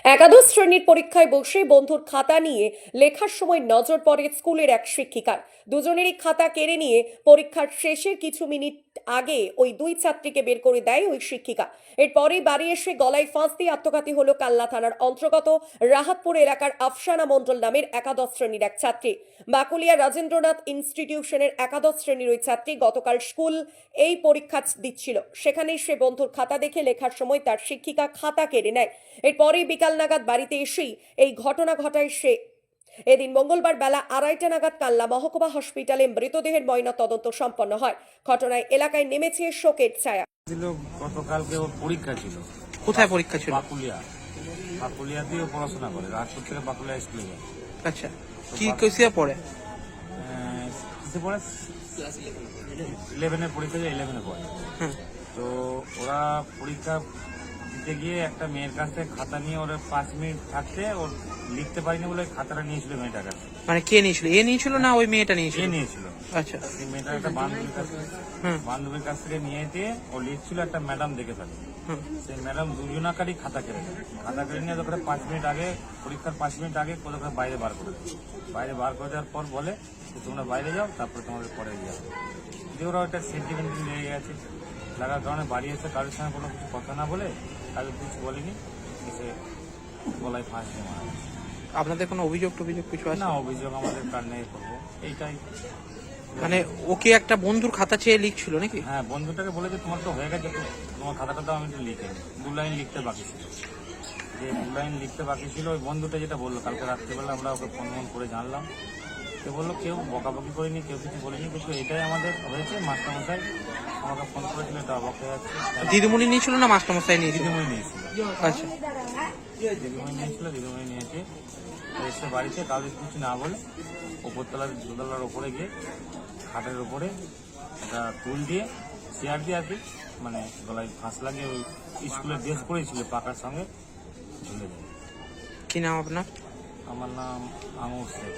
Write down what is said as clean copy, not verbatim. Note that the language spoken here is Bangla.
একাদশ শ্রেণীর পরীক্ষায় বসে বন্ধুর খাতা নিয়ে লেখার সময় নজর পড়ে স্কুলের এক শিক্ষিকার। দুজনেরই খাতা কেড়ে নিয়ে পরীক্ষার শেষের কিছু মিনিট আগে ওই দুই ছাত্রীকে বের করে দেয় ওই শিক্ষিকা। এরপরেই বাড়ি এসে গলায় ফাঁস দিয়ে আত্মঘাতী হলো কাল্লা থানার অন্তর্গত রাহাতপুর এলাকার আফসানা মণ্ডল নামের একাদশ শ্রেণীর এক ছাত্রী। বাকুলিয়া রাজেন্দ্রনাথ ইনস্টিটিউশনের একাদশ শ্রেণীর ওই ছাত্রী গতকাল স্কুল এই পরীক্ষা দিচ্ছিল। সেখানেই সে বন্ধুর খাতা দেখে লেখার সময় তার শিক্ষিকা খাতা কেড়ে নেয়। এরপরেই বিকাল নাগাদ বাড়িতে এসেই এই ঘটনা ঘটায় সে। এদিন মঙ্গলবার বেলা 2:30 নাগাদ কাল্লা মহকুমা হসপিটালে মৃতদেহের ময়না তদন্ত সম্পন্ন হয়। ঘটনায় এলাকায় নেমেছে শোকের ছায়া। গতকালকে ওর পরীক্ষা ছিল। কোথায় পরীক্ষা ছিল? বাকুলিয়াতেও পড়াশোনা করে, রাজপুর থেকে বাকুলিয়া স্কুলে যায়। আচ্ছা, কি কিসে পড়ে? কিসে পড়ে? 11-এর পরীক্ষা যায়, 11-এ পড়ে। তো ওরা পরীক্ষা দিতে গিয়ে একটা মেয়ের কাছ থেকে খাতা নিয়ে ওরা 5 মিনিট থাকতে ওর লিখতে পারিনি বলে খাতাটা নিয়েছিল মেয়েটার কাছে। মানে কে নিয়েছিল? এ নিয়েছিল না ওই মেয়েটা নিয়েছিল? নিয়েছিল। আচ্ছা, সেই মেয়েটার একটা বান্ধবীর কাছ থেকে নিয়ে দিয়ে ও লিখছিল, একটা ম্যাডাম দেখে ফেলে। সেই ম্যাডাম দুজনাকারই খাতা কেড়ে নেয়। খাতা কেড়ে নিয়ে ওখানে 5 মিনিট আগে, পরীক্ষার 5 মিনিট আগে ওখানে বাইরে বার করে দেয়। বাইরে বার করে দেওয়ার পর বলে যে তোমরা বাইরে যাও, তারপরে তোমাদের পরে যাও। যে ওরা ওটা সেন্টিমেন্ট লেগে গেছে, লাগার কারণে বাড়ি এসে কারোর সঙ্গে কোনো কিছু কথা না বলে, কারোর কিছু বলেনি, এসে গলায় ফাঁস দিয়ে মারা গেছে। আপনাদের কোনো অভিযোগ টভিযোগ কিছু আছে? না, অভিযোগ আমাদের কার নেই করবো, এইটাই। মানে ওকে একটা বন্ধুর খাতা চেয়ে লিখছিল নাকি? হ্যাঁ, বন্ধুটাকে বলেছে তোমার তো হয়ে গেছে, তো তোমার খাতাটা দাও, আমি একটু লিখে 2 লাইন লিখতে বাকি ছিল। যে 2 লাইন লিখতে বাকি ছিল, ওই বন্ধুটা যেটা বললো, কালকে রাত্রিবেলা আমরা ওকে ফোন করে জানলাম। সে বললো কেউ বকাবকি করিনি, কেউ কিছু বলিনি, কিন্তু এটাই আমাদের হয়েছে। মাস্টারমশাই আমাকে ফোন করেছিল, এটা অবাক হয়ে যাচ্ছে। দিদিমণি নিয়েছিল না মাস্টারমশাই নিয়েছিল? দিদিমণি নিয়েছিল। আচ্ছা, দিদিমণি নিয়েছে। তো এসে বাড়িতে কাউকে কিছু না বলে ওপরতলার দোতলার ওপরে গিয়ে খাটের ওপরে একটা টুল দিয়ে, চেয়ার দিয়ে আর কি, মানে গলায় ফাঁস লাগিয়ে ওই স্কুলের ড্রেস পরেছিল পাকার সঙ্গে ঝুলে যায়। কি নাম আপনার? আমার নাম আঙুর শেখ।